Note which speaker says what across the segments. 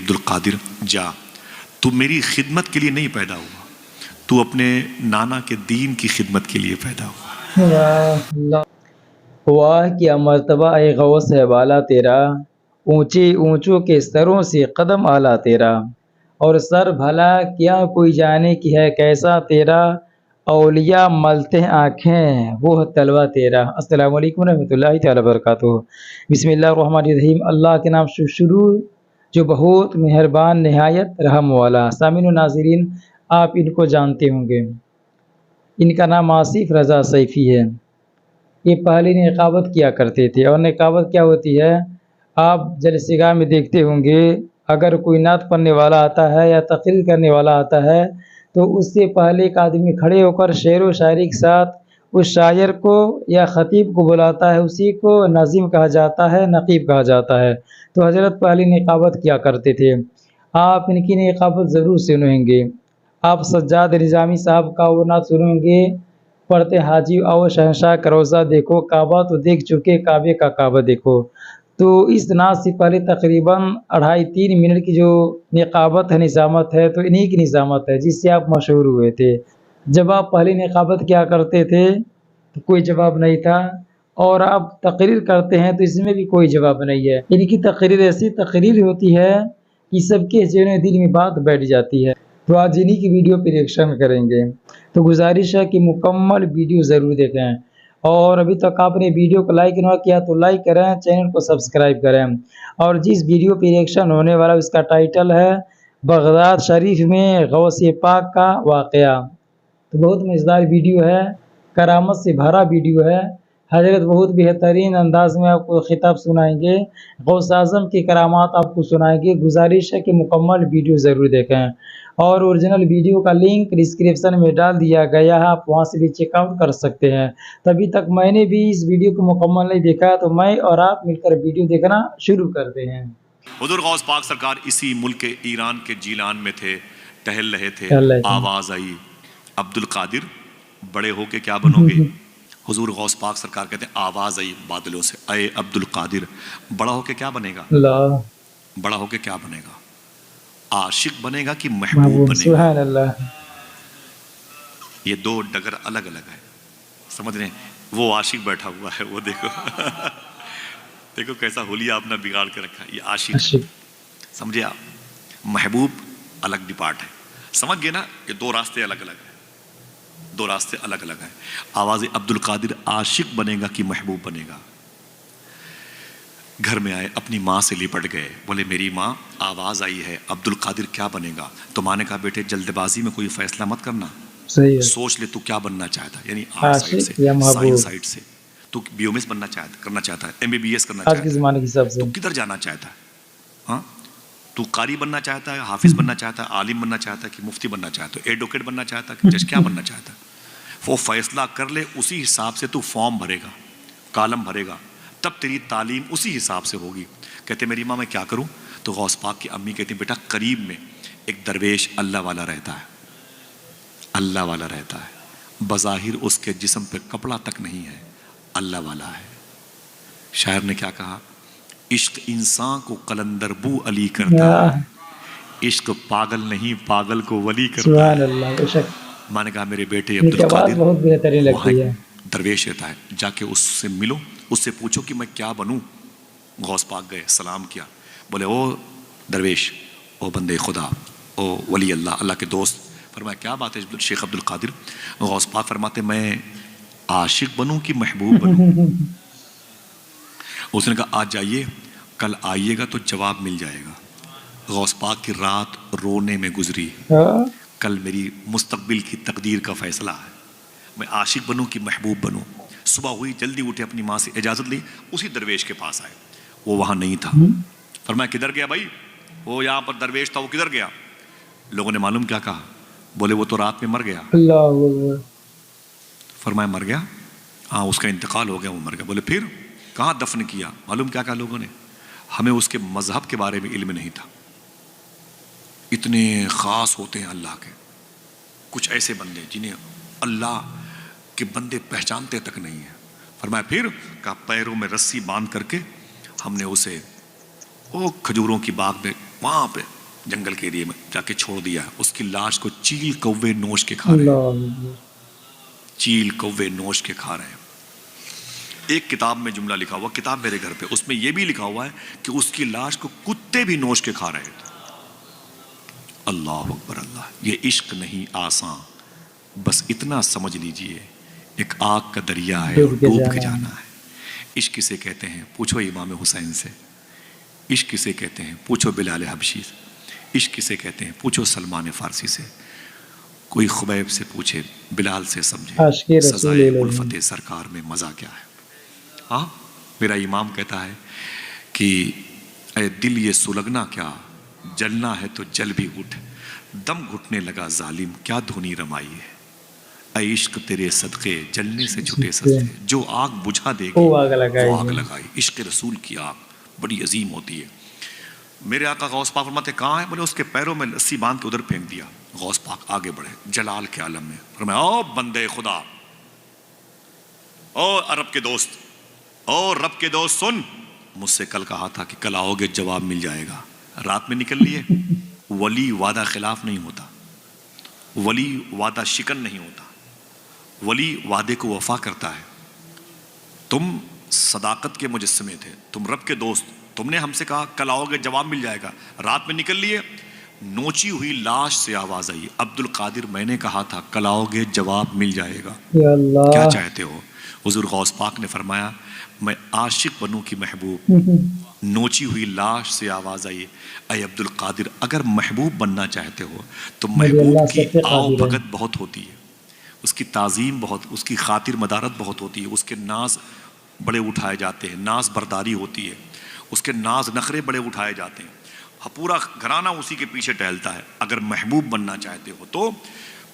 Speaker 1: عبد القادر جا، تو میری خدمت کے لیے نہیں پیدا ہوا، تو اپنے نانا کے دین کی خدمت کے لیے پیدا ہوا۔
Speaker 2: واہ کیا مرتبہ اے غوث ہے بالا تیرا، اونچے اونچوں کے سروں سے قدم اعلیٰ تیرا، اور سر بھلا کیا کوئی جانے کی ہے کیسا تیرا، اولیاء ملتے ہیں آنکھیں وہ تلوہ تیرا۔ السلام علیکم ورحمۃ اللہ تعالیٰ وبرکاتہ۔ بسم اللہ الرحمن الرحیم، اللہ کے نام سے شروع جو بہت مہربان نہایت رحم والا۔ سامعین و ناظرین، آپ ان کو جانتے ہوں گے، ان کا نام آصف رضا سیفی ہے۔ یہ پہلے نقابت کیا کرتے تھے، اور نقابت کیا ہوتی ہے آپ جلسے گاہ میں دیکھتے ہوں گے، اگر کوئی نعت پڑھنے والا آتا ہے یا تقریر کرنے والا آتا ہے تو اس سے پہلے ایک آدمی کھڑے ہو کر شعر و شاعری کے ساتھ اس شاعر کو یا خطیب کو بلاتا ہے، اسی کو ناظم کہا جاتا ہے، نقیب کہا جاتا ہے۔ تو حضرت پہلے نقابت کیا کرتے تھے، آپ ان کی نقابت ضرور سنیں گے۔ آپ سجاد نظامی صاحب کا وہ نعت سنیں گے، پڑھتے حاجی آؤ شہنشاہ کا روضہ دیکھو، کعبہ تو دیکھ چکے کعبے کا کعبہ دیکھو۔ تو اس نعت سے پہلے تقریباً 2.5-3 منٹ کی جو نقابت ہے، نظامت ہے، تو انہی کی نظامت ہے جس سے آپ مشہور ہوئے تھے۔ جب آپ پہلے نقابت کیا کرتے تھے تو کوئی جواب نہیں تھا، اور آپ تقریر کرتے ہیں تو اس میں بھی کوئی جواب نہیں ہے۔ ان کی تقریر ایسی تقریر ہوتی ہے کہ سب کے ذہن دل میں بات بیٹھ جاتی ہے۔ تو آج انہی کی ویڈیو پہ ریئیکشن کریں گے، تو گزارش ہے کہ مکمل ویڈیو ضرور دیکھیں، اور ابھی تک آپ نے ویڈیو کو لائک نہ کیا تو لائک کریں، چینل کو سبسکرائب کریں۔ اور جس ویڈیو پہ ریئیکشن ہونے والا اس کا ٹائٹل ہے بغداد شریف میں غوث پاک کا واقعہ۔ تو بہت مزیدار ویڈیو ہے، کرامت سے بھرا ویڈیو ہے۔ حضرت بہت بہترین انداز میں آپ کو خطاب سنائیں گے، غوث اعظم کی کرامات آپ کو سنائیں گے۔ گزارش ہے کہ مکمل ویڈیو ضرور دیکھیں، اور اوریجنل ویڈیو کا لنک ڈسکرپشن میں ڈال دیا گیا ہے، آپ وہاں سے بھی چیک آؤٹ کر سکتے ہیں۔ تبھی تک میں نے بھی اس ویڈیو کو مکمل نہیں دیکھا، تو میں اور آپ مل کر ویڈیو دیکھنا شروع کرتے ہیں۔
Speaker 1: حضور غوث پاک سرکار اسی ملک ایران کے جیلان میں تھے، ٹہل رہے تھے، آواز آئی عبد القادر بڑے ہو کے کیا بنو گے؟ حضور غوث پاک سرکار کہتے ہیں آواز آئی بادلوں سے، اے عبد القادر بڑا ہو کے کیا بنے گا؟
Speaker 2: اللہ
Speaker 1: بڑا ہو کے کیا بنے گا؟ عاشق بنے گا کہ محبوب بنے گا؟
Speaker 2: سبحان اللہ۔
Speaker 1: یہ دو ڈگر الگ الگ ہے، سمجھ رہے ہیں؟ وہ عاشق بیٹھا ہوا ہے، وہ دیکھو دیکھو کیسا حلیہ آپ نے بگاڑ کے رکھا ہے، یہ عاشق سمجھے آپ؟ محبوب الگ ڈپارٹ ہے، سمجھ گئے نا؟ یہ دو راستے الگ الگ ہیں، دو راستے الگ الگ ہیں۔ آواز عبد القادر عاشق بنے گا کہ محبوب بنے گا؟ گھر میں آئے، اپنی ماں سے لپٹ گئے، بولے میری ماں آواز آئی ہے عبد القادر کیا بنے گا؟ تو ماں نے کہا بیٹے جلد بازی میں کوئی فیصلہ مت کرنا، سوچ لے تو کیا بننا چاہتا ہے، یعنی آرٹ سائڈ سے، سائنس سائڈ سے تو بی او ایس بننا چاہتا، کرنا چاہتا ہے، ایم بی بی ایس کرنا چاہتا ہے، تو کدھر جانا چاہتا ہے؟ ہاں تو قاری بننا چاہتا ہے، حافظ بننا چاہتا ہے، عالم بننا چاہتا ہے کہ مفتی بننا چاہتا ہے، ایڈوکیٹ بننا چاہتا ہے کہ جج، کیا بننا چاہتا ہے؟ وہ فیصلہ کر لے، اسی حساب سے تو فارم بھرے گا، کالم بھرے گا، تب تیری تعلیم اسی حساب سے ہوگی۔ کہتے میری ماں میں کیا کروں؟ تو غوث پاک کی امی کہتی بیٹا قریب میں ایک درویش اللہ والا رہتا ہے، اللہ والا رہتا ہے، بظاہر اس کے جسم پہ کپڑا تک نہیں ہے، اللہ والا ہے۔ شاعر نے کیا کہا؟ عشق انسان کو قلندر بو علی کرتا ہے، عشق پاگل نہیں پاگل کو ولی کرتا ہے۔
Speaker 2: اللہ بے شک۔
Speaker 1: میں نے کہا میرے بیٹے عبد القادر
Speaker 2: بہت بہترین لگتی ہے،
Speaker 1: درویش رہتا ہے، جا کے اس سے ملو، اس سے پوچھو کہ میں کیا بنوں۔ غوث پاک گئے، سلام کیا، بولے او درویش، او بندے خدا، او ولی اللہ، اللہ کے دوست۔ فرمایا کیا بات ہے شیخ عبد القادر؟ غوث پاک فرماتے میں عاشق بنوں کہ محبوب بنوں؟ اس نے کہا آج جائیے، کل آئیے گا تو جواب مل جائے گا۔ غوث پاک کی رات رونے میں گزری، کل میری مستقبل کی تقدیر کا فیصلہ ہے، میں عاشق بنوں کہ محبوب بنوں۔ صبح ہوئی، جلدی اٹھے، اپنی ماں سے اجازت لی، اسی درویش کے پاس آئے، وہ وہاں نہیں تھا۔ فرمایا کدھر گیا بھائی؟ وہ یہاں پر درویش تھا، وہ کدھر گیا؟ لوگوں نے معلوم کیا کہا؟ بولے وہ تو رات میں مر گیا۔ فرمایا مر گیا؟ ہاں اس کا انتقال ہو گیا، وہ مر گیا۔ بولے پھر کہاں دفن کیا؟ معلوم کیا کہا لوگوں نے؟ ہمیں اس کے مذہب کے بارے میں علم نہیں تھا۔ اتنے خاص ہوتے ہیں اللہ کے، کچھ ایسے بندے جنہیں اللہ کے بندے پہچانتے تک نہیں ہیں۔ فرمایا پھر؟ کہا پیروں میں رسی باندھ کر کے ہم نے اسے وہ کھجوروں کی باغ میں وہاں پہ جنگل کے ایریے میں جا کے چھوڑ دیا ہے. اس کی لاش کو چیل کوے نوش کے کھا رہے ہیں, چیل کوے نوش کے کھا رہے ہیں. ایک کتاب میں جملہ لکھا ہوا, کتاب میرے گھر پہ, اس میں یہ بھی لکھا ہوا ہے کہ اس کی لاش کو کتے بھی نوش کے کھا رہے تھے. اللہ اکبر اللہ. یہ عشق نہیں آسان, بس اتنا سمجھ لیجئے ایک آگ کا دریا ہے اور ڈوب کے جانا ہے. عشق کسے کہتے ہیں پوچھو امام حسین سے, عشق کسے کہتے ہیں پوچھو بلال حبشی سے, عشق کسے کہتے ہیں پوچھو سلمان فارسی سے, کوئی خبیب سے پوچھے, بلال سے سمجھے سزائے الفت سرکار میں مزہ کیا ہے. ہاں میرا امام کہتا ہے کہ اے دل یہ سلگنا کیا, جلنا ہے تو جل بھی اٹھ, دم گھٹنے لگا ظالم کیا دھنی رمائی ہے. اے عشق تیرے صدقے جلنے سے چھٹے سستے, جو آگ بجھا دے گی وہ آگ لگائی. عشق رسول کی آگ بڑی عظیم ہوتی ہے. میرے آقا غوث پاک فرماتے کہاں ہے, بولے اس کے پیروں میں لسی باندھ کے ادھر پھینک دیا. غوث پاک آگے بڑھے جلال کے عالم میں, فرمایا او بندے خدا, او عرب کے دوست, او رب کے دوست سن, مجھ سے کل کہا تھا کہ کل آؤ گے جواب مل جائے گا, رات میں نکل لیے. ولی وعدہ خلاف نہیں ہوتا, ولی وعدہ شکن نہیں ہوتا, ولی وعدے کو وفا کرتا ہے. تم صداقت کے مجسمے تھے, تم رب کے دوست, تم نے ہم سے کہا کل آؤ گے جواب مل جائے گا, رات میں نکل لیے. نوچی ہوئی لاش سے آواز آئی, عبد القادر میں نے کہا تھا کل آؤ گے جواب مل جائے گا, کیا چاہتے ہو. حضور غوث پاک نے فرمایا میں عاشق بنوں کی محبوب. نوچی ہوئی لاش سے آواز آئی, اے عبد القادر اگر محبوب بننا چاہتے ہو تو محبوب کی آؤ بھگت بہت ہوتی ہے, اس کی تعظیم بہت, اس کی خاطر مدارت بہت ہوتی ہے, اس کے ناز بڑے اٹھائے جاتے ہیں, ناز برداری ہوتی ہے, اس کے ناز نخرے بڑے اٹھائے جاتے ہیں, پورا گھرانہ اسی کے پیچھے ٹہلتا ہے. اگر محبوب بننا چاہتے ہو تو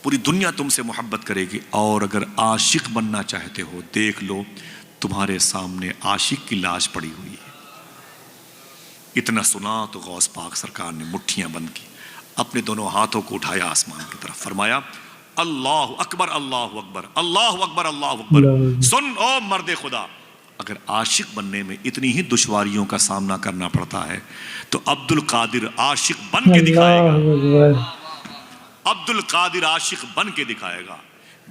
Speaker 1: پوری دنیا تم سے محبت کرے گی, اور اگر عاشق بننا چاہتے ہو دیکھ لو تمہارے سامنے عاشق کی لاش پڑی ہوئی ہے. اتنا سنا تو غوث پاک سرکار نے مٹھیاں بند کی, اپنے دونوں ہاتھوں کو اٹھایا آسمان کی طرف, فرمایا اللہ اکبر اللہ اکبر اللہ اکبر اللہ اکبر. سن او مرد خدا, اگر عاشق بننے میں اتنی ہی دشواریوں کا سامنا کرنا پڑتا ہے تو عبد القادر عاشق بن کے دکھائے گا, عبد القادر عاشق بن کے دکھائے گا.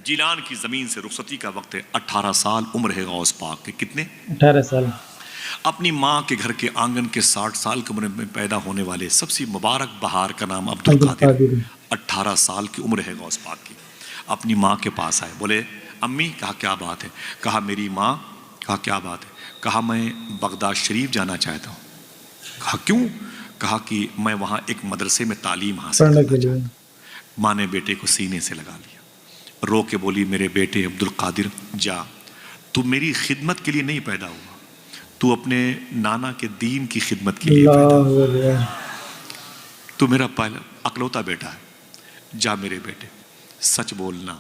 Speaker 1: جیلان کی زمین سے رخصتی کا وقت ہے, 18 سال عمر ہے غوث پاک کے. کتنے؟ 18 سال. اپنی ماں کے گھر کے آنگن کے 60 سال کی عمر میں پیدا ہونے والے سب سے مبارک بہار کا نام عبد القادر. 18 سال کی عمر ہے غوث پاک کی. اپنی ماں کے پاس آئے, بولے امی. کہا کیا بات ہے؟ کہا میری ماں. کہا کیا بات ہے؟ کہا میں بغداد شریف جانا چاہتا ہوں. کہا کیوں؟ کہا کہ میں وہاں ایک مدرسے میں تعلیم حاصل کرنا چاہتا ہوں. ماں نے بیٹے کو سینے سے لگا لیا, رو کے بولی میرے بیٹے عبد القادر جا, تو میری خدمت کے لیے نہیں پیدا ہوا, تو اپنے نانا کے دین کی خدمت کے لیے پیدا ہوا, تو میرا پہلا اکلوتا بیٹا ہے, جا میرے بیٹے سچ بولنا.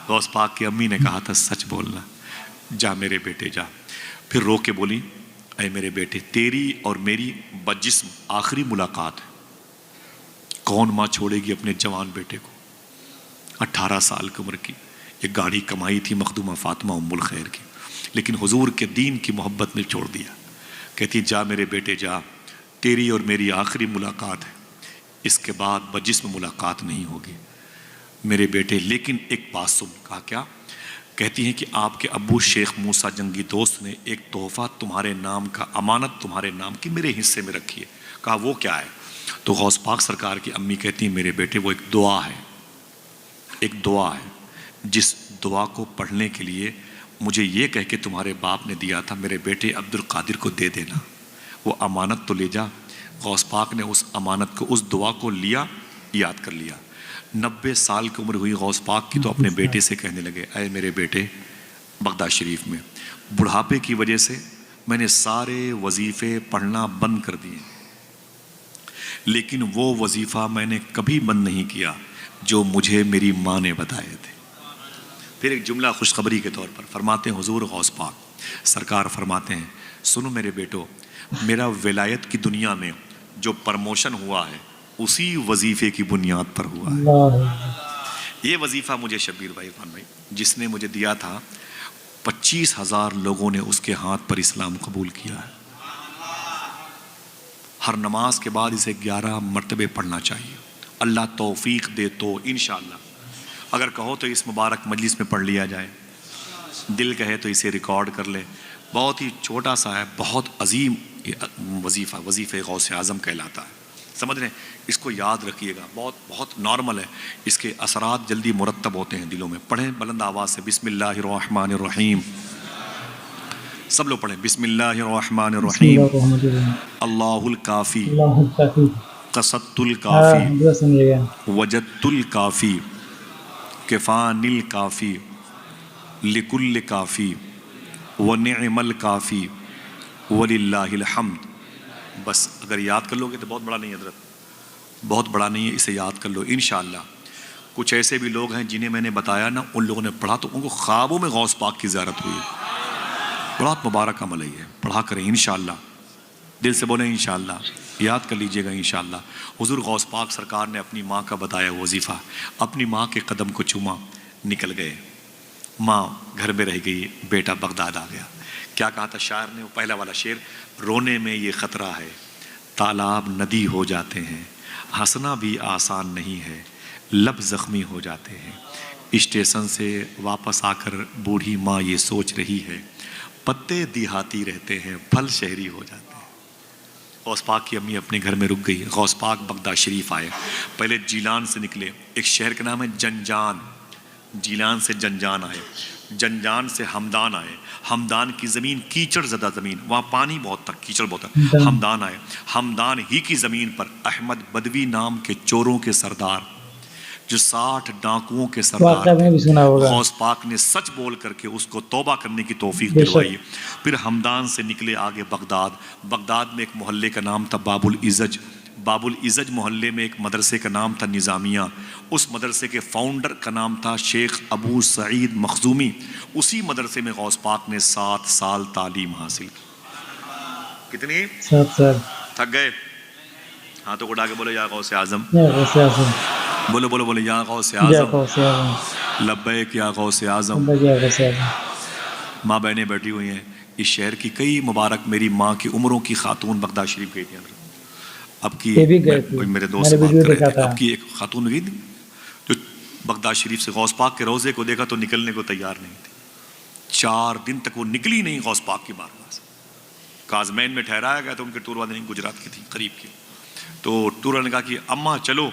Speaker 1: غوث پاک کی امی نے کہا تھا سچ بولنا, جا میرے بیٹے جا. پھر رو کے بولی اے میرے بیٹے تیری اور میری بجسم آخری ملاقات ہے. کون ماں چھوڑے گی اپنے جوان بیٹے کو؟ 18 سال کی عمر کی. ایک گاڑی کمائی تھی مخدومہ فاطمہ ام الخیر کی, لیکن حضور کے دین کی محبت میں چھوڑ دیا. کہتی جا میرے بیٹے جا, تیری اور میری آخری ملاقات ہے, اس کے بعد بجسم ملاقات نہیں ہوگی میرے بیٹے. لیکن ایک بات سن. کہا کیا؟ کہتی ہیں کہ آپ کے ابو شیخ موسیٰ جنگی دوست نے ایک تحفہ تمہارے نام کا, امانت تمہارے نام کی میرے حصے میں رکھی ہے. کہا وہ کیا ہے؟ تو غوث پاک سرکار کی امی کہتی ہیں میرے بیٹے وہ ایک دعا ہے, ایک دعا ہے جس دعا کو پڑھنے کے لیے مجھے یہ کہہ کے تمہارے باپ نے دیا تھا میرے بیٹے عبد القادر کو دے دینا, وہ امانت تو لے جا. غوث پاک نے اس امانت کو, اس دعا کو لیا, یاد کر لیا. 90 سال کی عمر ہوئی غوث پاک کی تو اپنے بیٹے سے کہنے لگے اے میرے بیٹے, بغداد شریف میں بڑھاپے کی وجہ سے میں نے سارے وظیفے پڑھنا بند کر دیے, لیکن وہ وظیفہ میں نے کبھی بند نہیں کیا جو مجھے میری ماں نے بتائے تھے. پھر ایک جملہ خوشخبری کے طور پر فرماتے ہیں حضور غوث پاک سرکار فرماتے ہیں سنو میرے بیٹو, میرا ولایت کی دنیا میں جو پرموشن ہوا ہے اسی وظیفے کی بنیاد پر ہوا ہے. یہ وظیفہ مجھے شبیر بھائی عرفان بھائی جس نے مجھے دیا تھا, 25,000 لوگوں نے اس کے ہاتھ پر اسلام قبول کیا ہے. ہر نماز کے بعد اسے 11 مرتبے پڑھنا چاہیے. اللہ توفیق دے تو انشاءاللہ اگر کہو تو اس مبارک مجلس میں پڑھ لیا جائے، دل کہے تو اسے ریکارڈ کر لے. بہت ہی چھوٹا سا ہے، بہت عظیم وظیفہ غوث اعظم کہلاتا ہے. سمجھ رہے ہیں؟ اس کو یاد رکھیے گا، بہت نارمل ہے، اس کے اثرات جلدی مرتب ہوتے ہیں دلوں میں. پڑھیں بلند آواز سے، بسم اللہ الرحمن الرحیم. سب لوگ پڑھیں، بسم اللہ الرحمن
Speaker 2: بسم اللہ
Speaker 1: الرحیم.
Speaker 2: الرحمن الرحیم.
Speaker 1: اللہ الکافی
Speaker 2: اللہ الکافی.
Speaker 1: قصدت الکافی
Speaker 2: ہاں سمجھے گا.
Speaker 1: وجدت الکافی کفان الکافی لکل کافی ونعم الکافی وللہ الحمد. بس اگر یاد کر لو گے تو بہت بڑا نہیں ہے حضرت، بہت بڑا نہیں ہے، اسے یاد کر لو انشاءاللہ. کچھ ایسے بھی لوگ ہیں جنہیں میں نے بتایا نا، ان لوگوں نے پڑھا تو ان کو خوابوں میں غوث پاک کی زیارت ہوئی. بہت مبارک عمل ہے یہ، پڑھا کریں انشاءاللہ. دل سے بولیں انشاءاللہ، یاد کر لیجئے گا انشاءاللہ. حضور غوث پاک سرکار نے اپنی ماں کا بتایا وظیفہ، اپنی ماں کے قدم کو چوما، نکل گئے. ماں گھر میں رہ گئی، بیٹا بغداد آ گیا. کیا کہا تھا شاعر نے؟ وہ پہلا والا شعر، رونے میں یہ خطرہ ہے تالاب ندی ہو جاتے ہیں، ہنسنا بھی آسان نہیں ہے لب زخمی ہو جاتے ہیں. اسٹیشن سے واپس آ کر بوڑھی ماں یہ سوچ رہی ہے، پتے دیہاتی رہتے ہیں پھل شہری ہو جاتے ہیں. غوث پاک کی امی اپنے گھر میں رک گئی. غوث پاک بغداد شریف آئے. پہلے جیلان سے نکلے، ایک شہر کا نام ہے جنجان. جیلان سے جنجان آئے، جنجان سے ہمدان آئے. ہمدان کی زمین کیچڑ زدہ زمین، وہاں پانی بہت تھا، کیچڑ بہت تھا. ہمدان آئے. ہمدان ہی کی زمین پر احمد بدوی نام کے چوروں کے سردار، جو 60 ڈاکوؤں کے سردار تھے، غوث پاک نے سچ بول کر کے اس کو توبہ کرنے کی توفیق دلوائی. پھر ہمدان سے نکلے آگے بغداد. بغداد میں ایک محلے کا نام تھا باب العزج. باب العزج محلے میں ایک مدرسے کا نام تھا نظامیہ. اس مدرسے کے فاؤنڈر کا نام تھا شیخ ابو سعید مخزومی. اسی مدرسے میں غوث پاک نے 7 سال تعلیم حاصل کی. کتنی؟
Speaker 2: 7 سال.
Speaker 1: تھک گئے؟ ہاتھوں کو اٹھا کے بولو یا غوث اعظم. بولو بولو بولو یا غوث اعظم. لبیک یا غوث اعظم. ماں بہنیں بیٹھی ہوئی ہیں. اس شہر کی کئی مبارک میری ماں کی عمروں کی خاتون بغداد شریف گئی تھی. اب کی میرے دوست سے بات کر رہے تھے، اب کی ایک خاتون گئی تھی جو بغداد شریف سے غوث پاک کے روضے کو دیکھا تو نکلنے کو تیار نہیں تھی. 4 دن تک وہ نکلی نہیں غوث پاک کی بارگاہ سے. کازمین میں ٹھہرایا گیا تو ان کے ٹور والے گجرات کی تھی، قریب کی. تو ٹور والے نے کہا کہ اماں چلو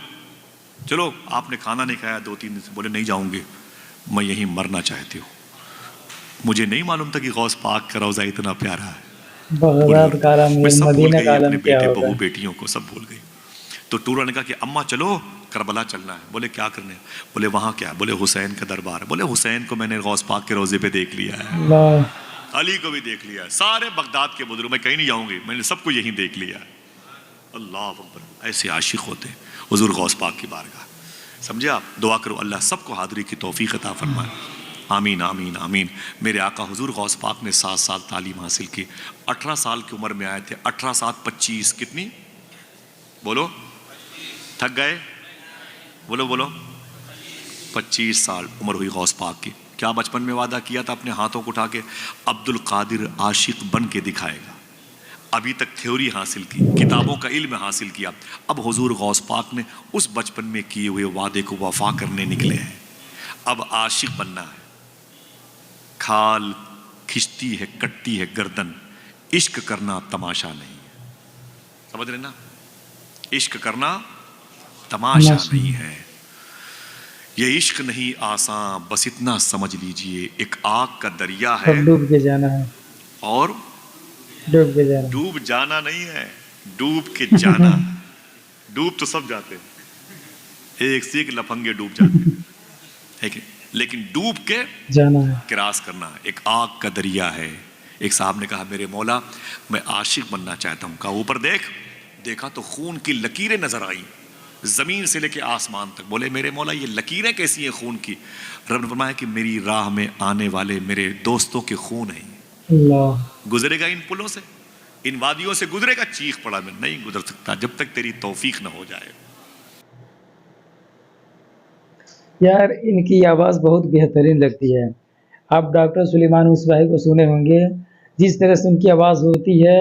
Speaker 1: چلو، آپ نے کھانا نہیں کھایا 2-3 دن سے. بولے نہیں جاؤں گے، میں یہیں مرنا چاہتی ہوں. مجھے نہیں معلوم تھا کہ غوث پاک کا روضہ اتنا پیارا ہے. میں سب بھول گئی، اپنے بیٹے بہو بیٹیوں کو سب بھول گئی. تو ٹور والے نے کہا کہ اماں چلو کربلا چلنا ہے. بولے کیا کرنے ہے؟ بولے وہاں کیا ہے؟ بولے حسین کا دربار ہے. بولے حسین کو میں نے غوث پاک کے روضے پہ دیکھ لیا ہے، علی کو بھی دیکھ لیا ہے، سارے بغداد کے بزرگ، میں کہیں نہیں جاؤں گی، میں نے سب کو یہیں دیکھ لیا ہے. اللہ اکبر. ایسے عاشق ہوتے ہیں حضور غوث پاک کی بارگاہ. سمجھے آپ؟ دعا کرو اللہ سب کو حاضری کی توفیق عطا فرمائے. آمین آمین آمین. میرے آقا حضور غوث پاک نے 7 سال تعلیم حاصل کی. 18 سال کی عمر میں آئے تھے. 18 7 25 کتنی؟ بولو. تھک گئے؟ بولو بولو. 25 سال عمر ہوئی غوث پاک کی. کیا بچپن میں وعدہ کیا تھا اپنے ہاتھوں کو اٹھا کے؟ عبد القادر عاشق بن کے دکھائے گا. ابھی تک تھیوری حاصل کی، کتابوں کا علم حاصل کیا. اب حضور غوث پاک نے اس بچپن میں کیے ہوئے وعدے کو وفا کرنے نکلے ہیں. اب عاشق بننا ہے. کھال کھچتی ہے کٹتی ہے گردن، عشق کرنا تماشا نہیں ہے. سمجھ رہے نا؟ عشق کرنا تماشا نہیں ہے. یہ عشق نہیں آسان، بس اتنا سمجھ لیجئے ایک آگ کا دریا ہے،
Speaker 2: ڈوب کے جانا ہے.
Speaker 1: اور ڈوب جانا نہیں ہے، ڈوب کے جانا. ڈوب تو سب جاتے ہیں، ایک سے ایک لفنگے ڈوب جاتے ہیں، لیکن ڈوب کے
Speaker 2: جانا ہے،
Speaker 1: کراس کرنا. ایک آگ کا دریا ہے. ایک صاحب نے کہا میرے مولا میں عاشق بننا چاہتا ہوں. کہا اوپر دیکھ. دیکھا تو خون کی لکیریں نظر آئیں زمین سے لے کے آسمان تک. بولے میرے مولا یہ لکیریں کیسی ہیں خون کی؟ رب نے فرمایا کہ میری راہ میں آنے والے میرے دوستوں کے خون ہیں.
Speaker 2: اللہ
Speaker 1: گزرے گا ان پلوں سے، ان وادیوں سے گزرے گا. چیخ پڑا میں نہیں گزر سکتا جب تک تیری توفیق نہ ہو جائے.
Speaker 2: یار ان کی آواز بہت بہترین لگتی ہے. آپ ڈاکٹر سلیمان مصباحی کو سنے ہوں گے، جس طرح سے ان کی آواز ہوتی ہے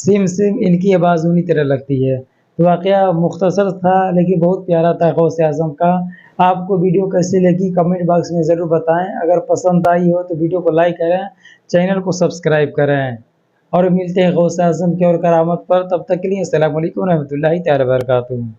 Speaker 2: سیم سیم ان کی آواز انہی طرح لگتی ہے۔ تو واقعہ مختصر تھا لیکن بہت پیارا تھا غوث اعظم کا۔ آپ کو ویڈیو کیسی لگی کمنٹ باکس میں ضرور بتائیں۔ اگر پسند آئی ہو تو ویڈیو کو لائک کریں، چینل کو سبسکرائب کریں، اور ملتے ہیں غوث اعظم کی اور کرامت پر۔ تب تک کے لیے السلام علیکم و رحمۃ اللہ تعالی وبرکاتہ۔